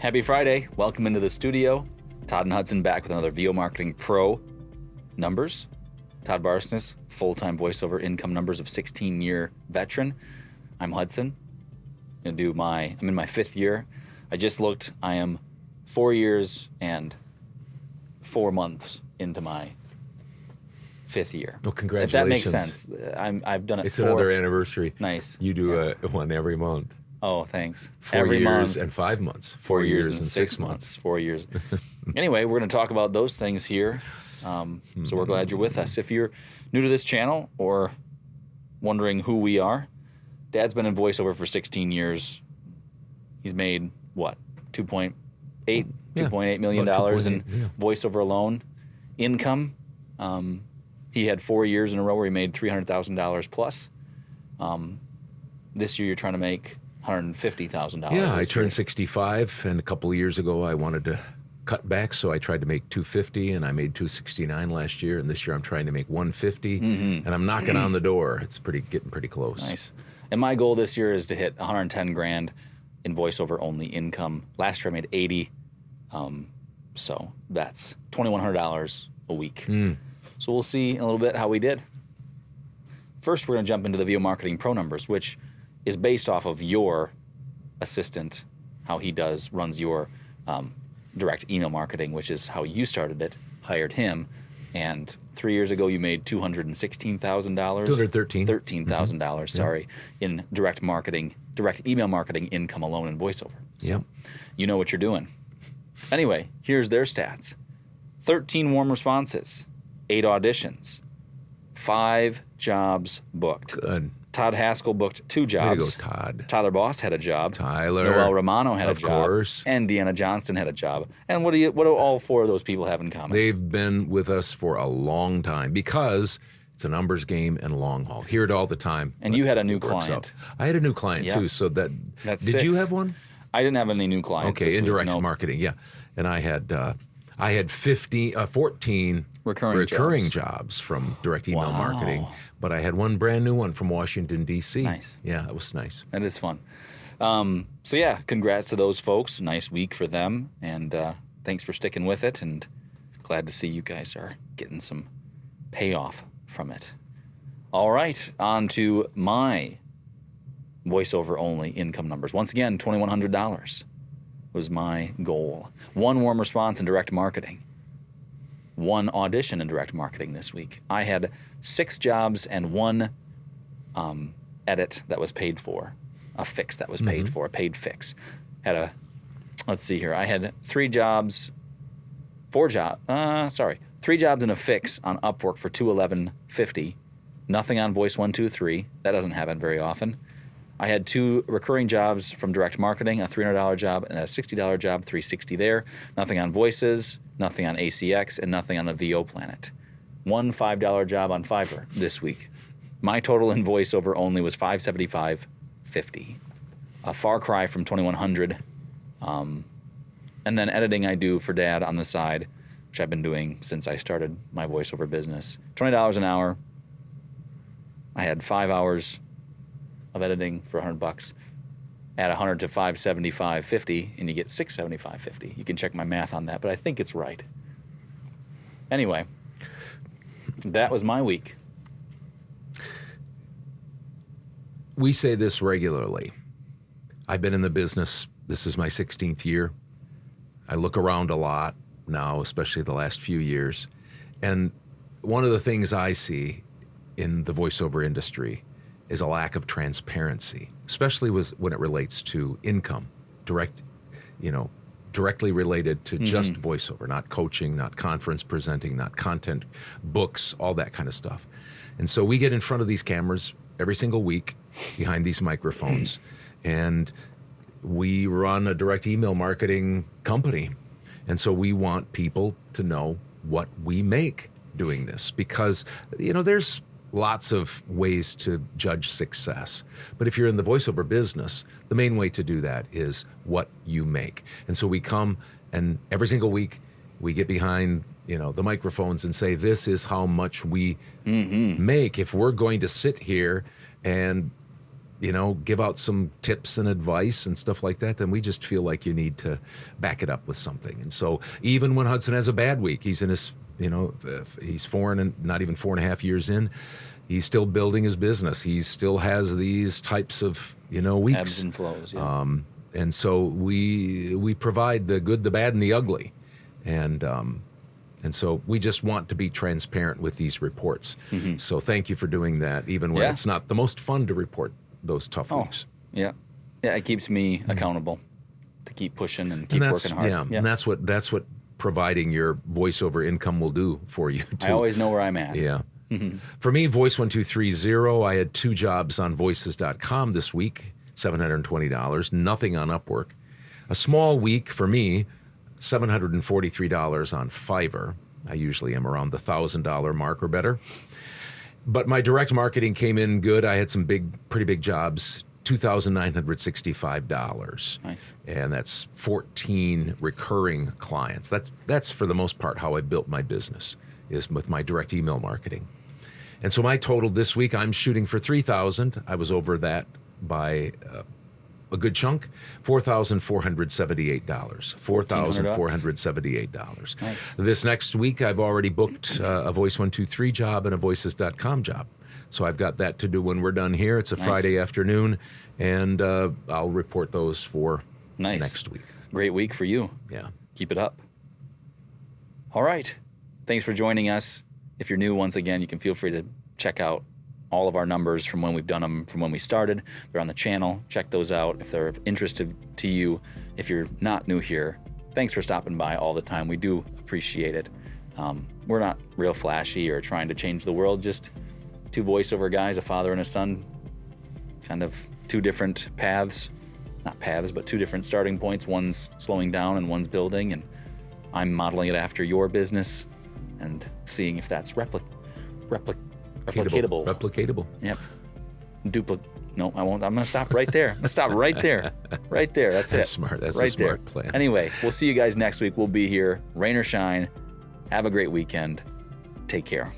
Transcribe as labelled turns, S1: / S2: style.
S1: Happy Friday. Welcome into the studio. Todd and Hudson back with another VO Marketing Pro numbers. Todd Barsness, full-time voiceover income numbers of 16-year veteran. I'm Hudson. I'm in my 5th year. I just looked. I am 4 years and 4 months into my 5th year.
S2: Well, congratulations.
S1: If that makes sense. I've done it.
S2: It's another anniversary.
S1: Nice.
S2: You do one every month.
S1: Oh, thanks.
S2: 4
S1: every
S2: years
S1: month.
S2: and 5 months.
S1: 4 years and 6 months. 4 years. Anyway, we're going to talk about those things here. So we're glad you're with us. If you're new to this channel or wondering who we are, Dad's been in voiceover for 16 years. He's made, what, $2.8 million in voiceover alone income. He had 4 years in a row where he made $300,000 plus. This year you're trying to make $150,000.
S2: Yeah, I turned 65, and a couple of years ago I wanted to cut back, so I tried to make $250, and I made $269 last year, and this year I'm trying to make $150, and I'm knocking on the door. It's getting pretty close.
S1: Nice. And my goal this year is to hit $110,000 in voiceover only income. Last year I made $80,000, so that's $2,100 a week. So we'll see in a little bit how we did. First, we're going to jump into the VO Marketing Pro numbers, which is based off of your assistant, how he runs your direct email marketing, which is how you started it, hired him, and 3 years ago you made $216,000. $13,000, sorry, in direct email marketing income alone in voiceover. So you know what you're doing. Anyway, here's their stats. 13 warm responses, 8 auditions, 5 jobs booked.
S2: Good.
S1: Todd Haskell booked 2 jobs.
S2: Way to go, Todd.
S1: Tyler Boss had a job.
S2: Tyler.
S1: Noel Romano had a job.
S2: Of course.
S1: And Deanna Johnston had a job. And what do all 4 of those people have in common?
S2: They've been with us for a long time because it's a numbers game and long haul. Hear it all the time.
S1: And you had a new client.
S2: I had a new client too. So
S1: that's
S2: did
S1: 6.
S2: you have one?
S1: I didn't have any new clients.
S2: Okay, indirect marketing. Yeah, and I had 14 recurring jobs from direct email marketing, but I had one brand new one from Washington, D.C.
S1: Nice.
S2: Yeah, that was nice.
S1: That is fun. So yeah, congrats to those folks. Nice week for them, and thanks for sticking with it, and glad to see you guys are getting some payoff from it. All right, on to my voiceover only income numbers. Once again, $2,100 was my goal. 1 warm response in direct marketing. 1 audition in direct marketing this week. I had 6 jobs and 1 edit that was paid for, a fix that was paid for, a paid fix. Let's see here. I had 3 jobs and a fix on Upwork for $211.50. Nothing on Voice 123. That doesn't happen very often. I had 2 recurring jobs from direct marketing, a $300 job and a $60 job, $360 there. Nothing on Voices, nothing on ACX, and nothing on the VO Planet. 1 $5 job on Fiverr this week. My total in voiceover only was $575.50. A far cry from $2,100. And then editing I do for Dad on the side, which I've been doing since I started my voiceover business. $20 an hour. I had 5 hours of editing for $100. Add 100 to $575.50, and you get $675.50. You can check my math on that, but I think it's right. Anyway, that was my week.
S2: We say this regularly. I've been in the business. This is my 16th year. I look around a lot now, especially the last few years. And one of the things I see in the voiceover industry is a lack of transparency, especially when it relates to income, directly related to just voiceover, not coaching, not conference presenting, not content, books, all that kind of stuff. And so we get in front of these cameras every single week behind these microphones, and we run a direct email marketing company. And so we want people to know what we make doing this because, there's lots of ways to judge success. But if you're in the voiceover business, the main way to do that is what you make. And so we come and every single week we get behind, the microphones and say, this is how much we make. If we're going to sit here and give out some tips and advice and stuff like that, then we just feel like you need to back it up with something. And so even when Hudson has a bad week, he's in his, he's 4.5 years in, he's still building his business. He still has these types of, weeks.
S1: Ebbs and flows, yeah.
S2: And so we provide the good, the bad, and the ugly. And so we just want to be transparent with these reports.
S1: Mm-hmm.
S2: So thank you for doing that, even when it's not the most fun to report those tough weeks.
S1: Yeah. Yeah, it keeps me accountable to keep pushing and keep working hard.
S2: Yeah, and that's what providing your voiceover income will do for you, too.
S1: I always know where I'm at.
S2: Yeah. For me, Voice 1230, I had 2 jobs on voices.com this week, $720, nothing on Upwork. A small week for me, $743 on Fiverr. I usually am around the $1,000 mark or better. But my direct marketing came in good. I had some pretty big jobs, $2,965.
S1: Nice.
S2: And that's 14 recurring clients. That's for the most part how I built my business, is with my direct email marketing. And so my total this week, I'm shooting for $3,000. I was over that by a good chunk, $4,478. $4,478.
S1: Nice.
S2: This next week, I've already booked a Voice 123 job and a Voices.com job. So I've got that to do when we're done here. It's a Friday afternoon, and I'll report those for next week.
S1: Great week for you.
S2: Yeah.
S1: Keep it up. All right. Thanks for joining us. If you're new, once again, you can feel free to check out all of our numbers from when we've done them, from when we started. They're on the channel. Check those out if they're of interest to you. If you're not new here, thanks for stopping by all the time. We do appreciate it. We're not real flashy or trying to change the world, just 2 voiceover guys, a father and a son, kind of 2 different paths. Not paths, but 2 different starting points. One's slowing down and one's building, and I'm modeling it after your business and seeing if that's replicatable.
S2: Replicatable.
S1: Yep. No, I won't. I'm going to stop right there. I'm going to stop right there. Right there. That's it.
S2: That's smart. That's
S1: right
S2: a smart plan.
S1: Anyway, we'll see you guys next week. We'll be here, rain or shine. Have a great weekend. Take care.